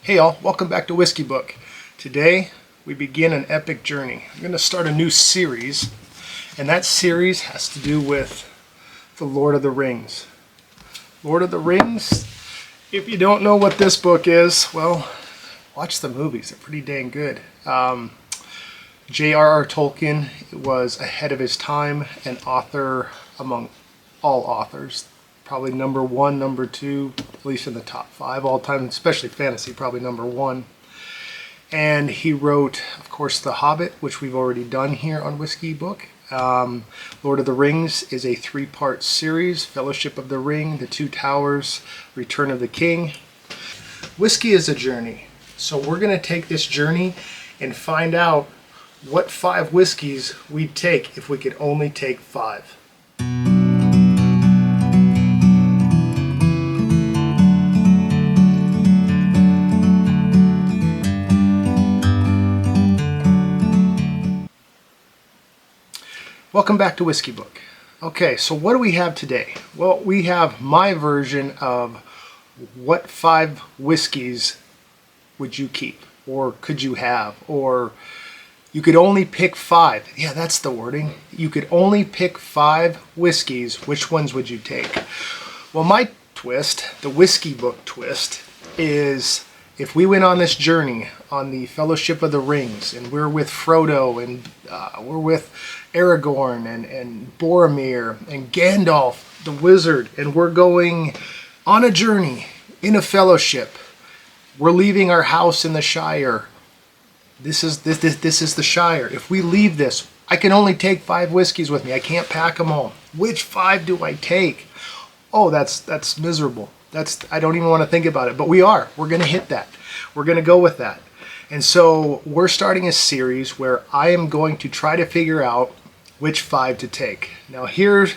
Hey all, welcome back to Whiskey Book. Today we begin an epic journey. I'm going to start a new series, and that series has to do with the Lord of the Rings. Lord of the Rings, if you don't know what this book is, well, watch the movies. They're pretty dang good. J.R.R. Tolkien was ahead of his time, an author among all authors. Probably number one, number two, at least in the top five all time, especially fantasy, probably number one. And he wrote, of course, The Hobbit, which we've already done here on Whiskey Book. Lord of the Rings is a three-part series: Fellowship of the Ring, The Two Towers, Return of the King. Whiskey is a journey, so we're going to take this journey and find out what 5 whiskeys we'd take if we could only take 5. Welcome back to Whiskey Book. Okay, so what do we have today? Well, we have my version of what 5 whiskeys would you keep, or could you have, or you could only pick 5. Yeah, that's the wording. You could only pick 5 whiskeys. Which ones would you take? Well, my twist, the Whiskey Book twist, is if we went on this journey on the Fellowship of the Rings, and we're with Frodo, and we're with Aragorn, and Boromir, and Gandalf the Wizard, and we're going on a journey in a fellowship. We're leaving our house in the Shire. This is the Shire. If we leave this, I can only take 5 whiskeys with me. I can't pack them all. Which 5 do I take? Oh, that's miserable. I don't even want to think about it. But we're going to hit that. We're going to go with that. And so we're starting a series where I am going to try to figure out which 5 to take. Now here's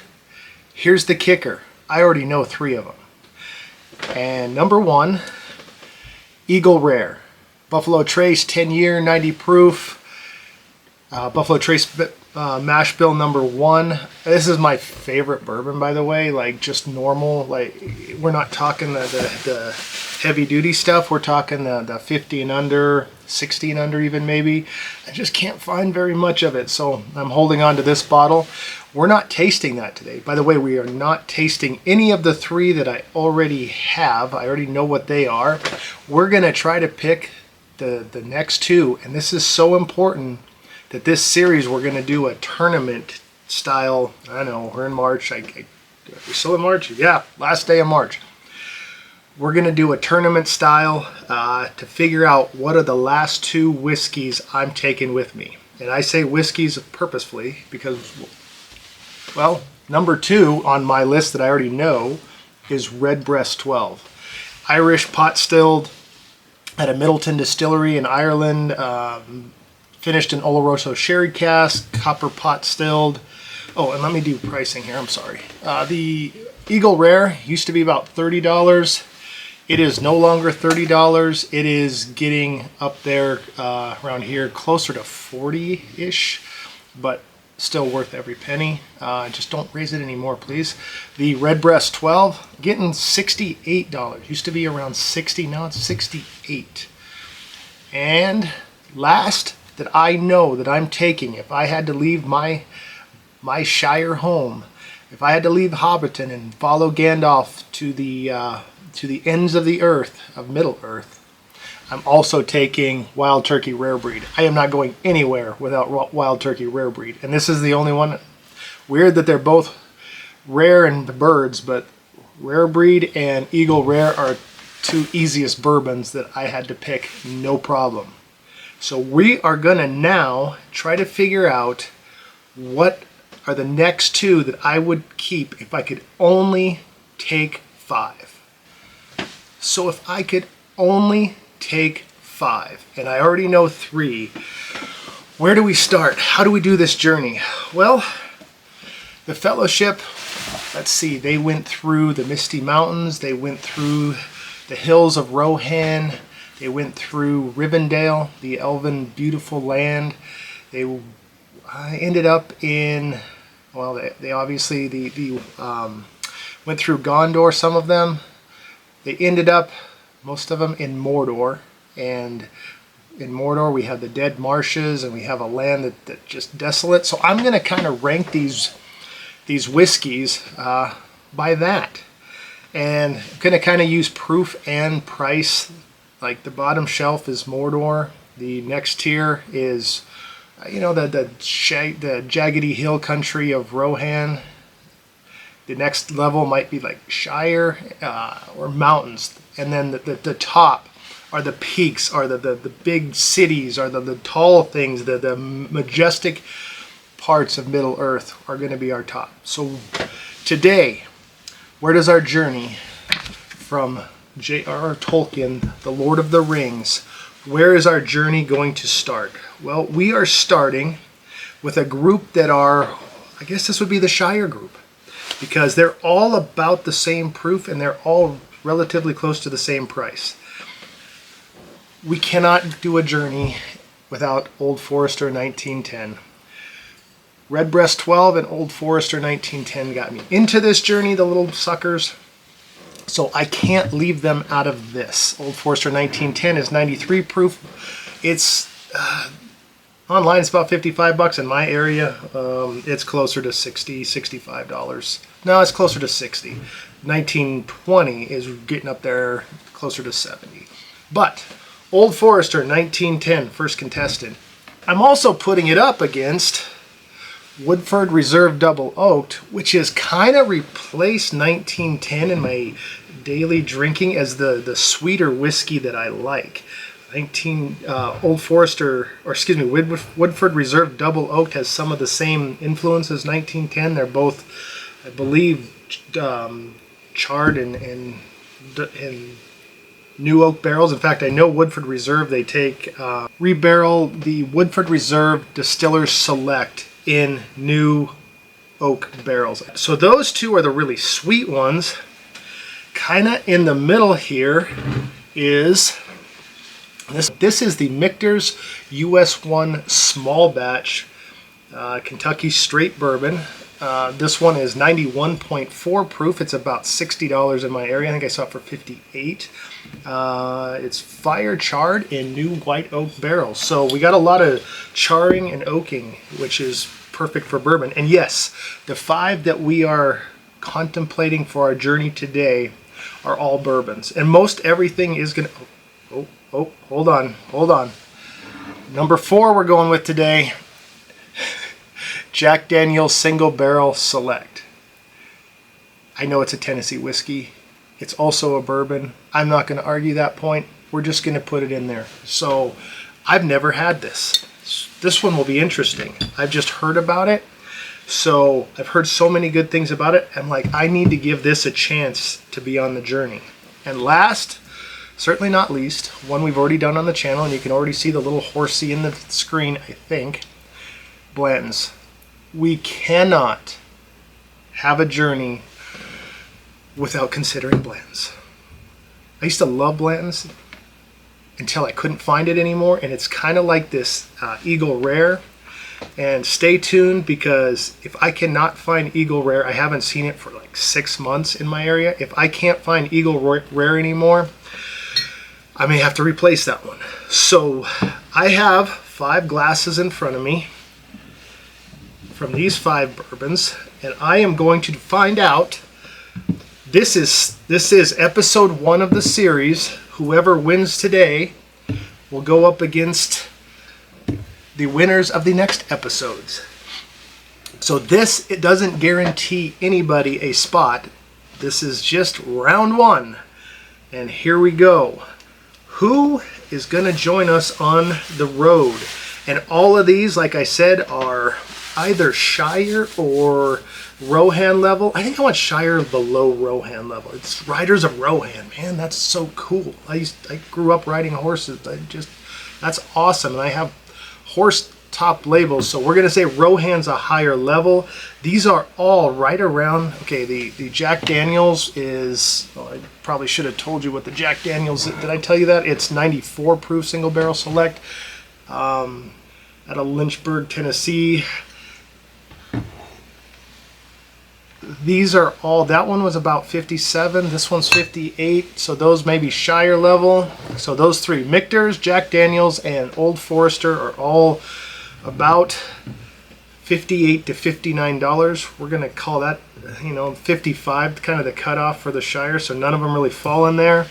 the kicker. I already know 3 of them. And number 1, Eagle Rare. Buffalo Trace 10-year, 90 proof. Buffalo Trace mash bill number 1. This is my favorite bourbon, by the way. Like, just normal. Like, we're not talking the heavy duty stuff. We're talking the 50 and under, 60 and under even maybe. I just can't find very much of it, so I'm holding on to this bottle. We're not tasting that today. By the way, we are not tasting any of the 3 that I already have. I already know what they are. We're going to try to pick the next 2, and this is so important that this series we're going to do a tournament style. I know we're in March. We're still in March? Yeah, last day of March. We're going to do a tournament style to figure out what are the last 2 whiskeys I'm taking with me. And I say whiskeys purposefully because, well, number 2 on my list that I already know is Redbreast 12. Irish pot stilled at a Middleton distillery in Ireland. Finished in Oloroso sherry cask, copper pot stilled. Oh, and let me do pricing here. I'm sorry. The Eagle Rare used to be about $30. It is no longer $30. It is getting up there around here, closer to 40-ish, but still worth every penny. Just don't raise it anymore, please. The Redbreast 12, getting $68. Used to be around 60, now it's 68. And last that I know that I'm taking, if I had to leave my Shire home, if I had to leave Hobbiton and follow Gandalf to the ends of the earth, of Middle Earth, I'm also taking Wild Turkey Rare Breed. I am not going anywhere without Wild Turkey Rare Breed, and this is the only one. Weird that they're both rare and birds, but Rare Breed and Eagle Rare are 2 easiest bourbons that I had to pick, no problem. So we are going to now try to figure out what are the next 2 that I would keep if I could only take 5. So if I could only take 5, and I already know 3, where do we start? How do we do this journey? Well, the Fellowship, let's see, they went through the Misty Mountains, they went through the hills of Rohan, they went through Rivendell, the elven beautiful land. They ended up in, well, they obviously went through Gondor, some of them. They ended up, most of them, in Mordor. and in Mordor we have the dead marshes, and we have a land that just desolate. So I'm going to kind of rank these whiskeys by that, and I'm going to kind of use proof and price. Like the bottom shelf is Mordor, the next tier is the jaggedy hill country of Rohan. The next level might be like Shire or mountains, and then the top are the peaks, are the big cities, are the tall things, the majestic parts of Middle Earth are going to be our top. So today, where does our journey from J.R.R. Tolkien, The Lord of the Rings, where is our journey going to start? Well, we are starting with a group that are, I guess this would be the Shire group, because they're all about the same proof and they're all relatively close to the same price. We cannot do a journey without Old Forester 1910. Redbreast 12 and Old Forester 1910 got me into this journey, the little suckers. So I can't leave them out of this. Old Forester 1910 is 93 proof. It's online, it's about $55 in my area. It's closer to $60, $65. No, it's closer to 60. 1920 is getting up there closer to 70. But Old Forester 1910, first contestant. I'm also putting it up against Woodford Reserve Double Oaked, which has kind of replaced 1910 in my daily drinking as the sweeter whiskey that I like. Old Forester, or excuse me, Woodford Reserve Double Oaked has some of the same influence as 1910. They're both, I believe, charred in new oak barrels. In fact, I know Woodford Reserve, they take rebarrel the Woodford Reserve Distillers Select in new oak barrels. So those two are the really sweet ones. Kind of in the middle here is this is the Michter's US 1 small batch Kentucky straight bourbon. This one is 91.4 proof. It's about $60 in my area. I think I saw it for $58. It's fire charred in new white oak barrels. So we got a lot of charring and oaking, which is perfect for bourbon. And yes, the 5 that we are contemplating for our journey today are all bourbons. And most everything is going to... hold on. Number 4 we're going with today, Jack Daniel's Single Barrel Select. I know it's a Tennessee whiskey. It's also a bourbon. I'm not going to argue that point. We're just going to put it in there. So I've never had this. This one will be interesting. I've just heard about it. So I've heard so many good things about it. I'm like, I need to give this a chance to be on the journey. And last, certainly not least, one we've already done on the channel, and you can already see the little horsey in the screen, I think, Blanton's. We cannot have a journey without considering Blanton's. I used to love Blanton's until I couldn't find it anymore, and it's kind of like this Eagle Rare. And stay tuned, because if I cannot find Eagle Rare, I haven't seen it for like 6 months in my area. If I can't find Eagle Rare anymore, I may have to replace that one. So I have 5 glasses in front of me from these 5 bourbons, and I am going to find out. This is episode 1 of the series. Whoever wins today will go up against the winners of the next episodes. So it doesn't guarantee anybody a spot. This is just round 1. And here we go. Who is going to join us on the road? And all of these, like I said, are either Shire or Rohan level. I think I want Shire below Rohan level. It's Riders of Rohan. Man, that's so cool. I grew up riding horses. That's awesome. And I have horse top labels, so we're going to say Rohan's a higher level. These are all right around, okay, the Jack Daniels is, I probably should have told you what the Jack Daniels, did I tell you that? It's 94 proof single barrel select out of Lynchburg, Tennessee. these are all, that one was about 57, this one's 58, so those may be Shire level. So those three, Michter's, Jack Daniels, and Old Forester, are all about $58 to $59. We're gonna call that, 55, kind of the cutoff for the Shire, so none of them really fall in there.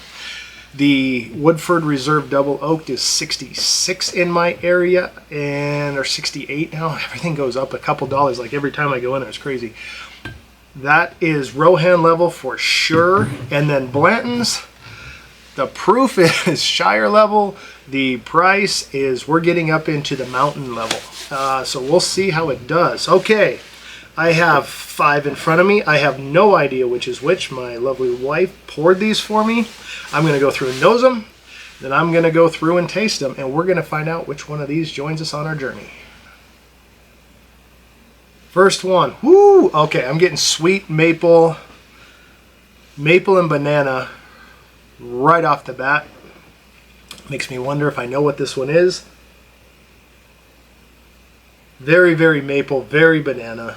The Woodford Reserve Double Oaked is 66 in my area, or 68 now. Everything goes up a couple dollars, like every time I go in there, it's crazy. That is Rohan level for sure. And then Blanton's, the proof is Shire level. The price is, we're getting up into the mountain level. So we'll see how it does. Okay, I have 5 in front of me. I have no idea which is which. My lovely wife poured these for me. I'm going to go through and nose them. Then I'm going to go through and taste them. And we're going to find out which one of these joins us on our journey. First one. Woo! Okay, I'm getting sweet maple and banana right off the bat. Makes me wonder if I know what this one is. Very, very maple, very banana.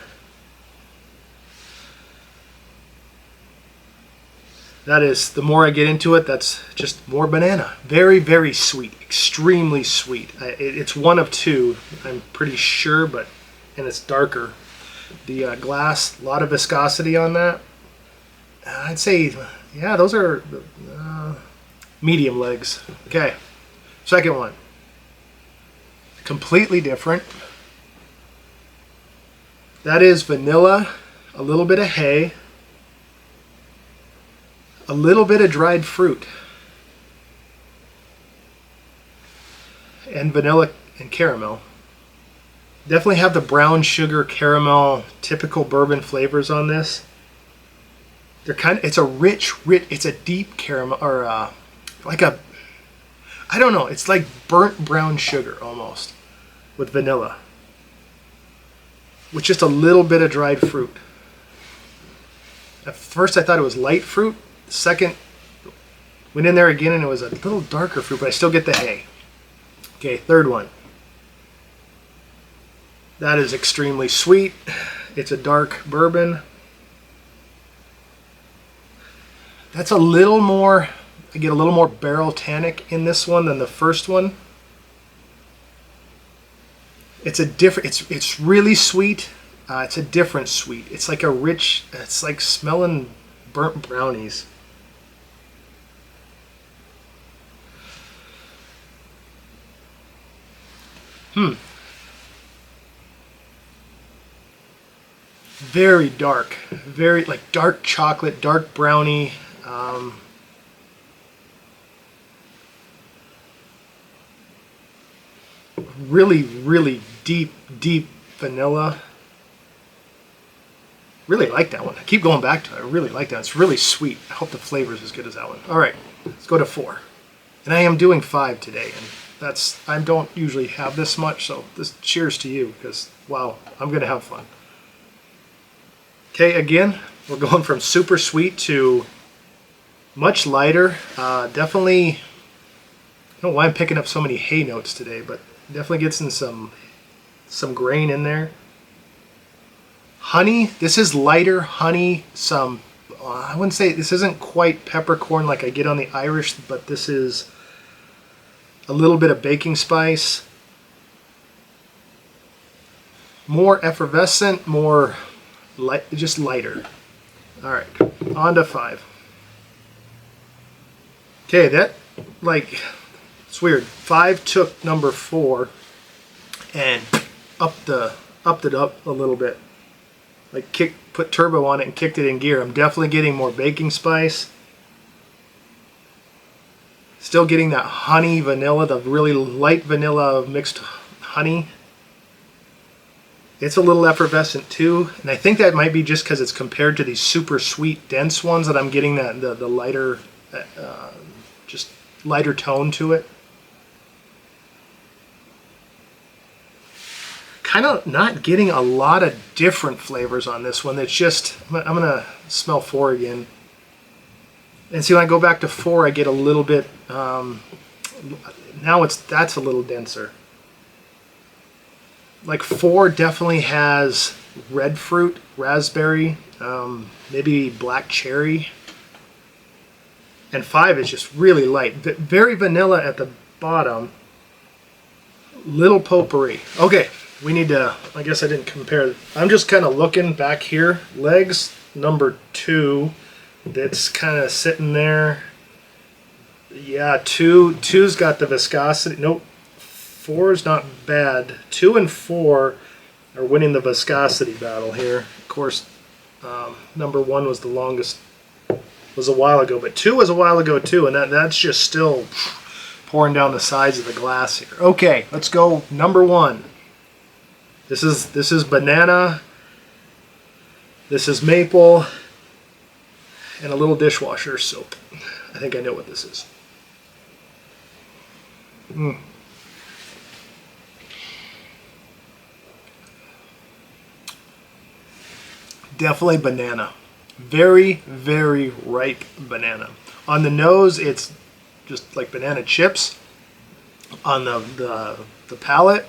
That is, the more I get into it, that's just more banana. Very, very sweet, extremely sweet. It's one of two, I'm pretty sure, and it's darker. The glass, a lot of viscosity on that. I'd say, yeah, those are medium legs. Okay, second one. Completely different. That is vanilla, a little bit of hay, a little bit of dried fruit, and vanilla and caramel. Definitely have the brown sugar caramel typical bourbon flavors on this. They're it's a rich, it's a deep caramel, or like a, I don't know, it's like burnt brown sugar almost with vanilla, with just a little bit of dried fruit. At first I thought it was light fruit. Second, went in there again and it was a little darker fruit, but I still get the hay. Okay, third one. That is extremely sweet. It's a dark bourbon. That's a little more, I get a little more barrel tannic in this one than the first one. It's a different, it's really sweet. It's a different sweet. It's like a rich, it's like smelling burnt brownies. Very dark, very like dark chocolate, dark brownie. Really, really deep vanilla. Really like that one. I keep going back to it. I really like that. It's really sweet. I hope the flavor is as good as that one. All right, let's go to 4. And I am doing 5 today, and I don't usually have this much, so this cheers to you, because wow, I'm gonna have fun. Okay, again, we're going from super sweet to much lighter. Definitely, I don't know why I'm picking up so many hay notes today, but definitely gets in some grain in there. Honey, this is lighter honey, some, I wouldn't say, this isn't quite peppercorn like I get on the Irish, but this is a little bit of baking spice. More effervescent, more light, just lighter. All right, on to 5. Okay, that, like, it's weird. 5 took number 4 and upped it up a little bit. Like put turbo on it and kicked it in gear. I'm definitely getting more baking spice. Still getting that honey vanilla, the really light vanilla mixed honey. It's a little effervescent too, and I think that might be just because it's compared to these super sweet, dense ones that I'm getting that the lighter, just lighter tone to it. Kind of not getting a lot of different flavors on this one. It's just, I'm gonna smell 4 again. And see, when I go back to 4, I get a little bit, now that's a little denser. Like 4 definitely has red fruit, raspberry, maybe black cherry. And 5 is just really light. Very vanilla at the bottom. Little potpourri. Okay, we need to, I guess I didn't compare. I'm just kind of looking back here. Legs, number 2. That's kind of sitting there. Yeah, 2's got the viscosity. Nope. 4 is not bad. 2 and 4 are winning the viscosity battle here. Of course, number 1 was the longest, was a while ago, but 2 was a while ago too, and that's just still pouring down the sides of the glass here. Okay, let's go number 1. This is banana. This is maple, and a little dishwasher soap. I think I know what this is. Definitely banana. Very, very ripe banana. On the nose, it's just like banana chips. On the palate,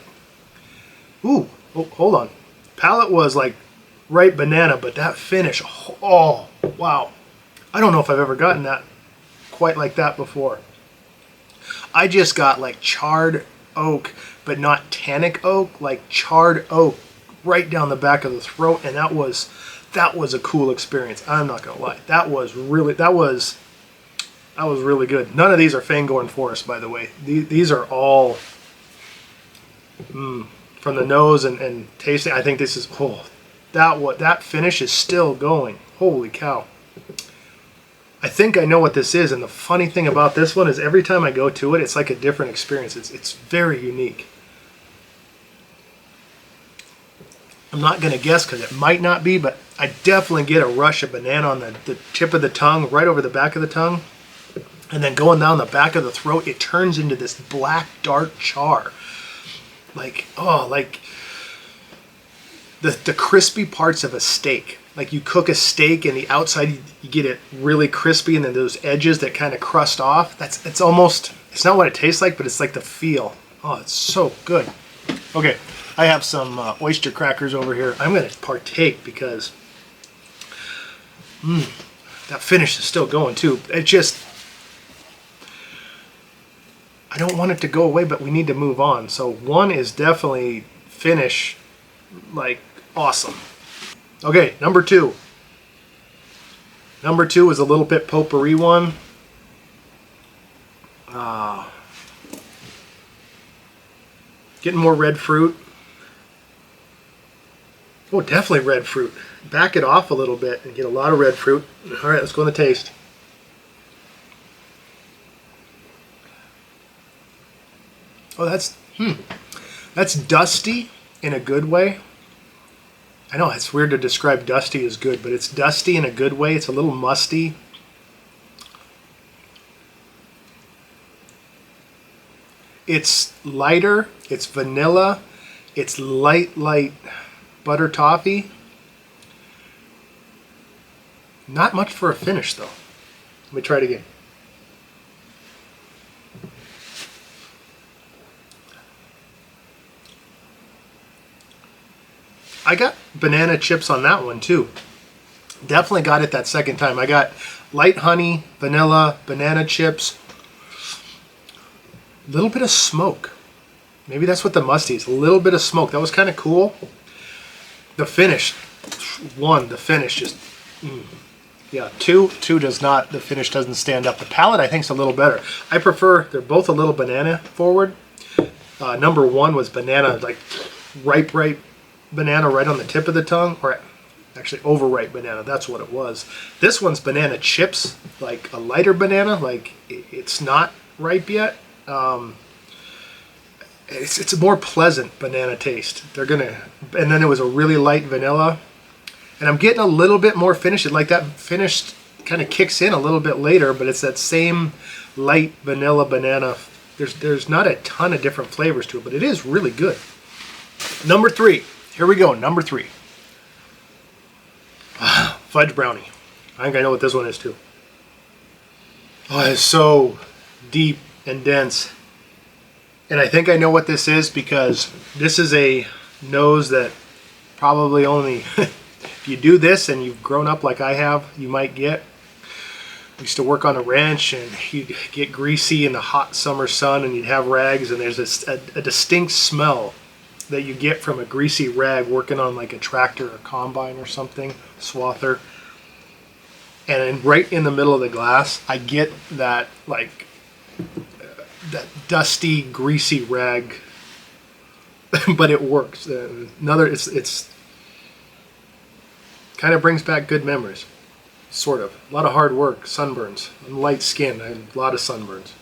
ooh, oh, hold on. Palate was like ripe banana, but that finish, oh, wow. I don't know if I've ever gotten that quite like that before. I just got like charred oak, but not tannic oak, like charred oak right down the back of the throat, and that was a cool experience. I'm not gonna lie. That was really good. None of these are Fangorn Forest, by the way. These are all from the nose and tasting. I think this is, that finish is still going. Holy cow. I think I know what this is, and the funny thing about this one is every time I go to it, it's like a different experience. It's very unique. I'm not going to guess because it might not be, but I definitely get a rush of banana on the tip of the tongue, right over the back of the tongue. And then going down the back of the throat, it turns into this black, dark char. Like, oh, like the crispy parts of a steak. Like you cook a steak and the outside, you get it really crispy, and then those edges that kind of crust off. It's almost, it's not what it tastes like, but it's like the feel. Oh, it's so good. Okay, I have some oyster crackers over here. I'm going to partake because that finish is still going too. It just, I don't want it to go away, but we need to move on. So 1 is definitely finish, like awesome. Okay, number 2. Number 2 is a little bit potpourri one. Getting more red fruit. Oh, definitely red fruit. Back it off a little bit and get a lot of red fruit. All right, let's go on the taste. Oh, that's dusty in a good way. I know it's weird to describe dusty as good, but it's dusty in a good way. It's a little musty. It's lighter. It's vanilla. It's light butter toffee. Not much for a finish, though. Let me try it again. I got banana chips on that one too. Definitely got it that second time. I got light honey, vanilla, banana chips, a little bit of smoke. Maybe that's what the musty is. A little bit of smoke. That was kind of cool. The finish, the finish just, yeah. Two does not. The finish doesn't stand up. The palate I think is a little better. I prefer. They're both a little banana forward. Number 1 was banana, like ripe banana right on the tip of the tongue, or actually overripe banana. That's what it was. This one's banana chips, like a lighter banana, like it's not ripe yet. It's a more pleasant banana taste. And then it was a really light vanilla, and I'm getting a little bit more finish. Like that finish kind of kicks in a little bit later, but it's that same light vanilla banana. There's not a ton of different flavors to it, but it is really good. Number 3. Here we go, number 3. Fudge brownie. I think I know what this one is too. Oh, it's so deep and dense. And I think I know what this is because this is a nose that probably only, if you do this and you've grown up like I have, you might get. I used to work on a ranch, and you'd get greasy in the hot summer sun, and you'd have rags, and there's a distinct smell that you get from a greasy rag working on like a tractor or combine or something, swather. And then right in the middle of the glass, I get that like that dusty, greasy rag, but it works. It's kind of brings back good memories, sort of. A lot of hard work, sunburns, and light skin, and a lot of sunburns.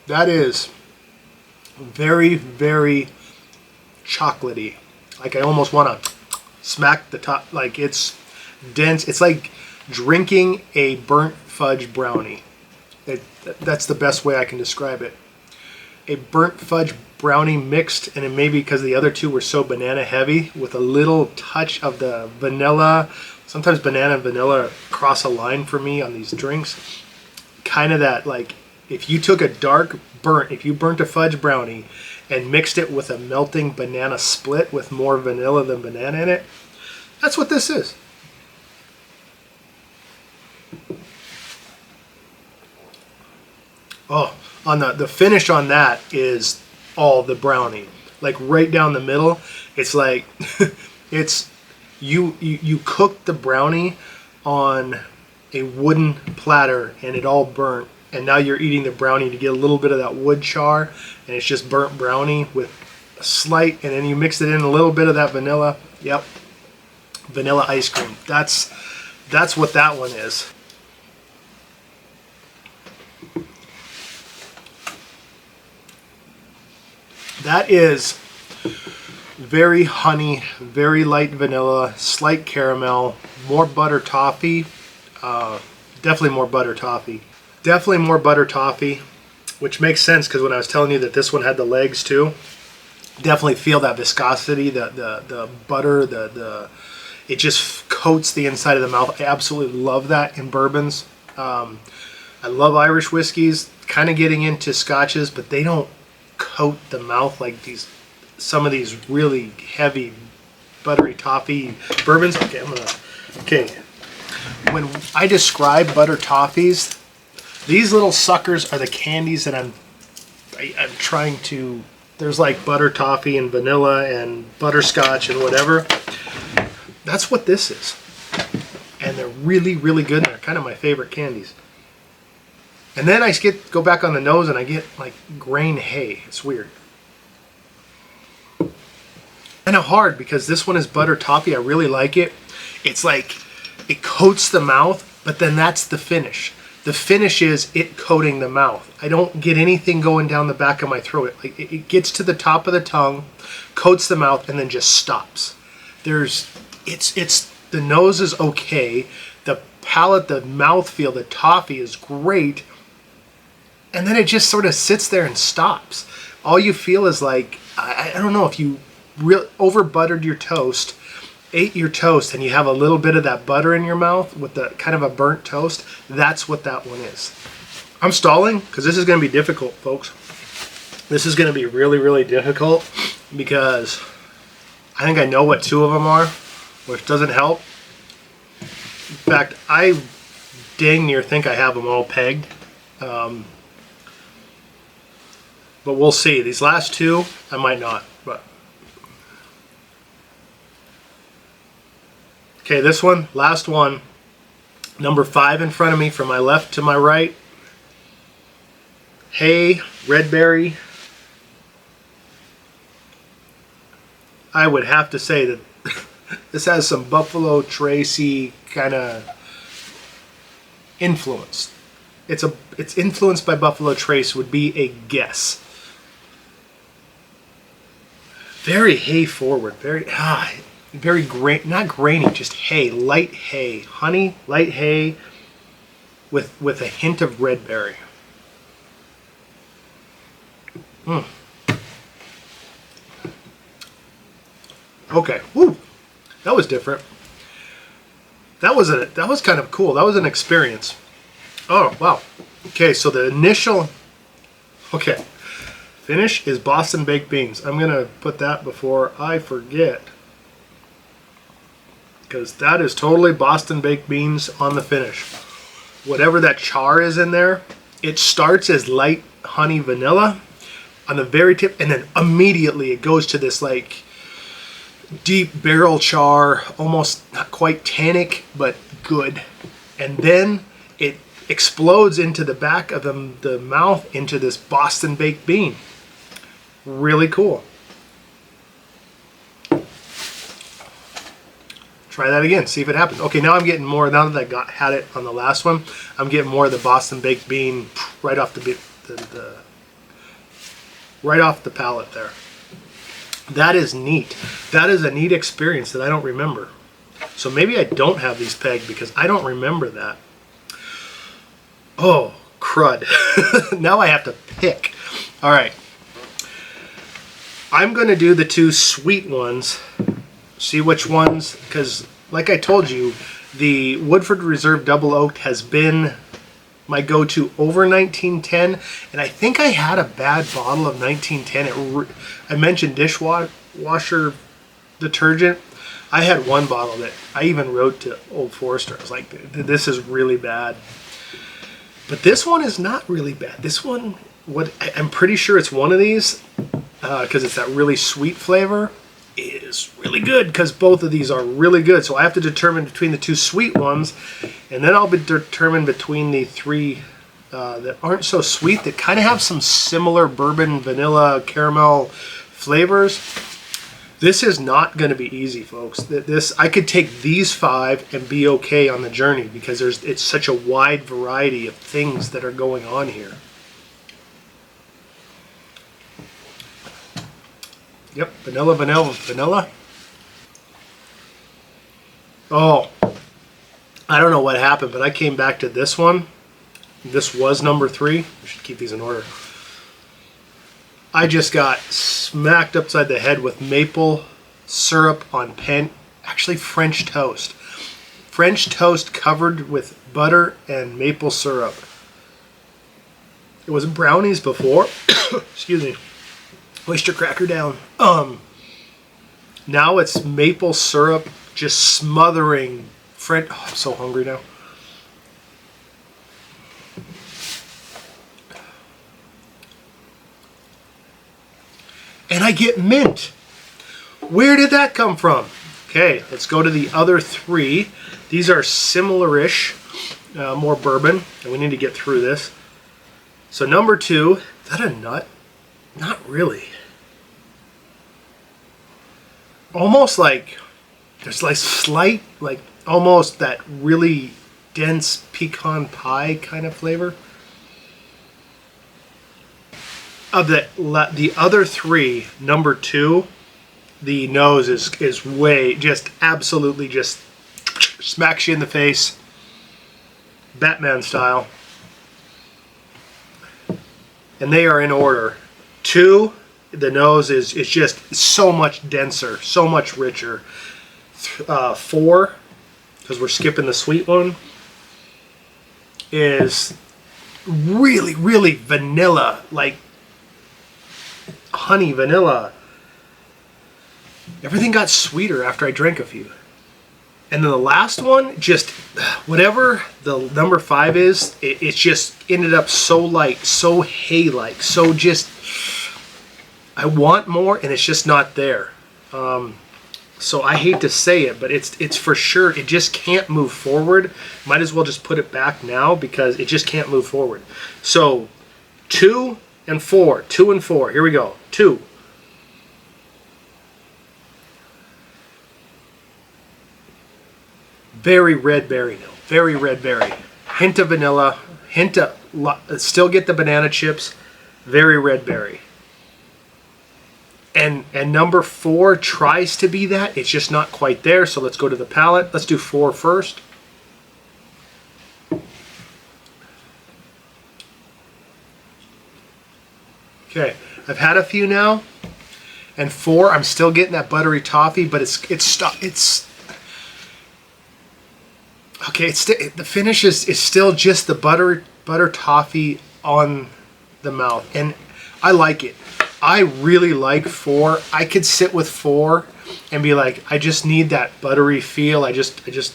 That is very, very chocolatey. Like I almost want to smack the top. Like it's dense. It's like drinking a burnt fudge brownie. That's the best way I can describe it. A burnt fudge brownie mixed, and it may be because the other two were so banana heavy, with a little touch of the vanilla. Sometimes banana and vanilla cross a line for me on these drinks. Kind of that, like, if you took a if you burnt a fudge brownie and mixed it with a melting banana split with more vanilla than banana in it, that's what this is. Oh, on the finish on that is all the brownie. Like right down the middle, it's like, it's, you cooked the brownie on a wooden platter and it all burnt. And now you're eating the brownie to get a little bit of that wood char, and it's just burnt brownie with a slight, and then you mix it in a little bit of that vanilla. Yep, vanilla ice cream. That's what that one is. That is very honey, very light vanilla, slight caramel, more butter toffee. Definitely more butter toffee. Definitely more butter toffee, which makes sense because when I was telling you that this one had the legs too, definitely feel that viscosity, the butter, it just coats the inside of the mouth. I absolutely love that in bourbons. I love Irish whiskeys, kind of getting into scotches, but they don't coat the mouth like some of these really heavy buttery toffee bourbons. Okay, when I describe butter toffees, these little suckers are the candies that I'm trying to. There's like butter toffee and vanilla and butterscotch and whatever. That's what this is. And they're really, really good. They're kind of my favorite candies. And then I go back on the nose and I get like grain hay. It's weird. Kind of hard because this one is butter toffee. I really like it. It's like it coats the mouth, but then that's the finish. The finish is it coating the mouth. I don't get anything going down the back of my throat. Like it gets to the top of the tongue, coats the mouth, and then just stops. It's the nose is okay. The palate, the mouthfeel, the toffee is great. And then it just sort of sits there and stops. All you feel is like, I don't know, if you over buttered your toast, ate your toast, and you have a little bit of that butter in your mouth with the kind of a burnt toast, that's what that one is. I'm stalling because this is going to be difficult, folks. This is going to be really, really difficult because I think I know what two of them are, which doesn't help. In fact, I dang near think I have them all pegged. But we'll see. These last two, I might not. But okay, this one, last one, number 5 in front of me, from my left to my right. Hay, red berry. I would have to say that this has some Buffalo Tracy kind of influence. It's influenced by Buffalo Trace would be a guess. Very hay forward, very grain, not grainy, just hay, light hay, honey, light hay, with a hint of red berry. Okay, woo, that was different. That was kind of cool. That was an experience. Oh wow. Okay, so the initial Okay, finish is Boston baked beans. I'm gonna put that before I forget, because that is totally Boston baked beans on the finish. Whatever that char is in there, it starts as light honey vanilla on the very tip, and then immediately it goes to this like deep barrel char, almost not quite tannic, but good. And then it explodes into the back of the mouth into this Boston baked bean. Really cool. Try that again, see if it happens. Okay, now I'm getting more, now that I had it on the last one, I'm getting more of the Boston baked bean right off right off the palate there. That is neat. That is a neat experience that I don't remember. So maybe I don't have these pegged because I don't remember that. Oh, crud. Now I have to pick. All right. I'm going to do the two sweet ones. See which ones, because like I told you, the Woodford Reserve Double Oaked has been my go-to over 1910, and I think I had a bad bottle of 1910. I mentioned dishwasher detergent. I had one bottle that I even wrote to Old Forester. I was like, this is really bad. But this one is not really bad. This one, I'm pretty sure it's one of these, because it's that really sweet flavor, is really good, because both of these are really good. So I have to determine between the two sweet ones, and then I'll be determined between the three that aren't so sweet, that kind of have some similar bourbon, vanilla, caramel flavors. This is not going to be easy, folks. I could take these 5 and be okay on the journey, because it's such a wide variety of things that are going on here. Yep, vanilla, vanilla, vanilla. Oh, I don't know what happened, but I came back to this one. This was number 3. We should keep these in order. I just got smacked upside the head with maple syrup on actually French toast. French toast covered with butter and maple syrup. It was brownies before. Excuse me. Oyster cracker down. Now it's maple syrup just smothering French. Oh, I'm so hungry now. And I get mint. Where did that come from? Okay, let's go to the other 3. These are similar-ish, more bourbon, and we need to get through this. So number 2, is that a nut? Not really. Almost like, there's like slight, like almost that really dense pecan pie kind of flavor. Of the other 3, number 2, the nose is way, just absolutely just smacks you in the face, Batman style. And they are in order. 2, the nose is just so much denser, so much richer. 4, because we're skipping the sweet one, is really, really vanilla, like honey vanilla. Everything got sweeter after I drank a few. And then the last one, just whatever the number 5 is, it just ended up so light, so hay-like, so just, I want more and it's just not there. So I hate to say it, but it's for sure, it just can't move forward. Might as well just put it back now, because it just can't move forward. So 2 and 4, 2 and 4, here we go. 2. Very red berry note, very red berry. Hint of vanilla, still get the banana chips, very red berry. And number 4 tries to be that, it's just not quite there, so let's go to the palate. Let's do 4 first. Okay, I've had a few now, and 4, I'm still getting that buttery toffee, but it's okay. The finish is still just the butter toffee on the mouth, and I like it. I really like 4. I could sit with 4 and be like, I just need that buttery feel. I just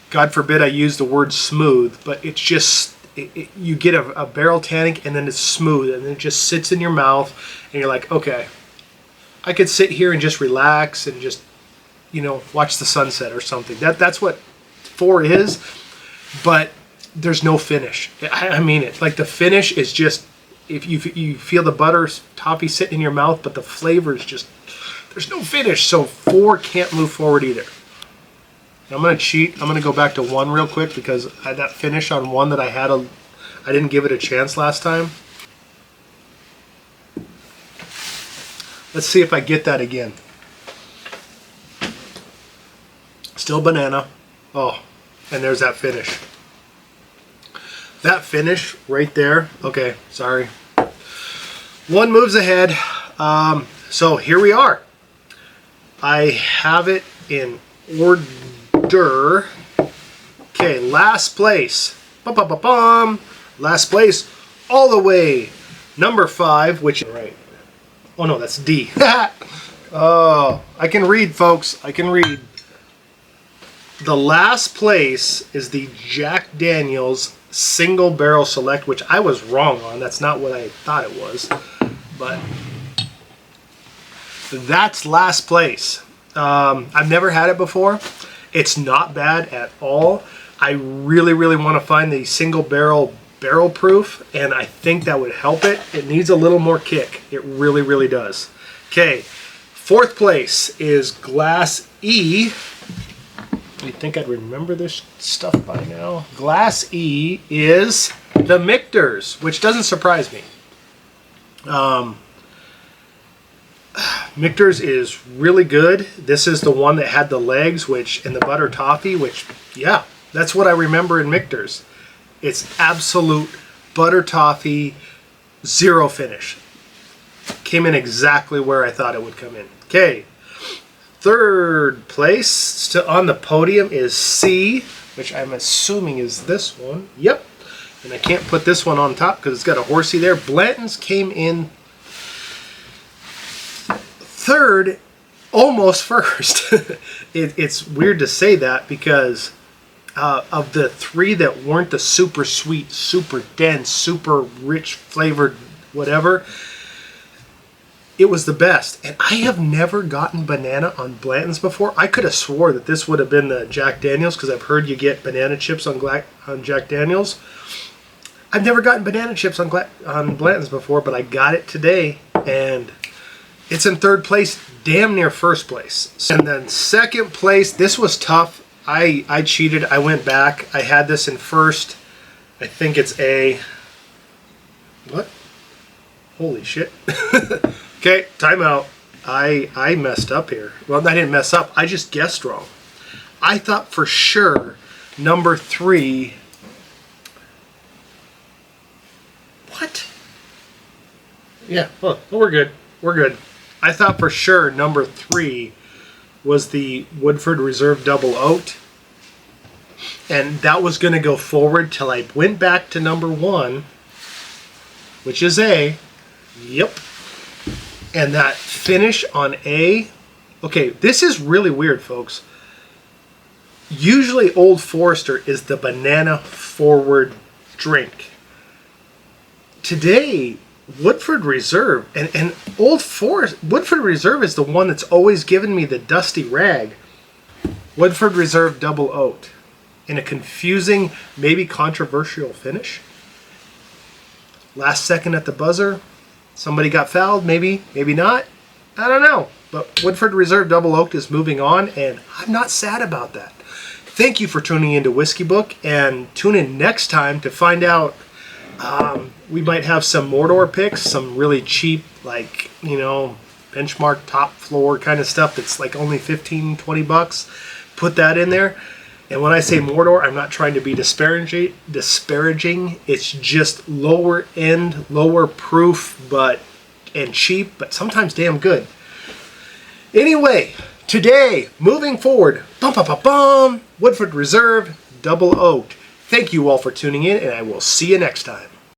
God forbid I use the word smooth, but it's just, you get a barrel tannic and then it's smooth and it just sits in your mouth and you're like, okay, I could sit here and just relax and just, you know, watch the sunset or something. That's what 4 is, but there's no finish. I mean it. Like the finish is just, if you feel the butter toffee sitting in your mouth, but the flavor is just, there's no finish. So 4 can't move forward either. I'm going to cheat. I'm going to go back to 1 real quick because that finish on 1 that I had, I didn't give it a chance last time. Let's see if I get that again. Still banana. Oh, and there's that finish. That finish right there. Okay, sorry. 1 moves ahead. So here we are. I have it in order. Okay, last place. Bum. Last place all the way. Number 5, which is right. Oh no, that's D. Oh, I can read, folks. I can read. The last place is the Jack Daniel's Single Barrel Select, which I was wrong on. That's not what I thought it was. But that's last place. I've never had it before. It's not bad at all. I really want to find the single barrel proof, and I think that would help it. It needs a little more kick. It really does. Okay, 4th place is Glass E. You'd think I'd remember this stuff by now. Glass E is the Michter's, which doesn't surprise me. Michter's is really good. This is the one that had the legs, and the butter toffee, which, yeah, that's what I remember in Michter's. It's absolute butter toffee, 0 finish. Came in exactly where I thought it would come in. Okay, 3rd place still on the podium is C, which I'm assuming is this one. Yep, and I can't put this one on top because it's got a horsey there. Blanton's came in 3rd, almost 1st. It's weird to say that because of the 3 that weren't the super sweet, super dense, super rich flavored whatever, it was the best. And I have never gotten banana on Blanton's before. I could have swore that this would have been the Jack Daniel's because I've heard you get banana chips on Jack Daniel's. I've never gotten banana chips on Blanton's before, but I got it today, and it's in 3rd place, damn near 1st place. And then 2nd place, this was tough. I cheated. I went back. I had this in 1st. I think it's A. What? Holy shit. Okay, timeout. I messed up here. Well, I didn't mess up. I just guessed wrong. I thought for sure number 3. What? Yeah, well, we're good. We're good. I thought for sure number 3 was the Woodford Reserve Double Oaked, and that was going to go forward till I went back to number 1, which is A. Yep. And that finish on A. Okay, this is really weird, folks. Usually Old Forester is the banana forward drink. Today, Woodford Reserve and Woodford Reserve is the one that's always given me the dusty rag. Woodford Reserve Double Oaked in a confusing, maybe controversial finish. Last second at the buzzer, somebody got fouled, maybe not. I don't know. But Woodford Reserve Double Oaked is moving on, and I'm not sad about that. Thank you for tuning into Whiskey Book, and tune in next time to find out. We might have some Mordor picks, some really cheap, like, you know, benchmark top floor kind of stuff that's like only 15, 20 bucks. Put that in there. And when I say Mordor, I'm not trying to be disparaging. It's just lower end, lower proof, and cheap, but sometimes damn good. Anyway, today, moving forward, Woodford Reserve Double Oaked. Thank you all for tuning in, and I will see you next time.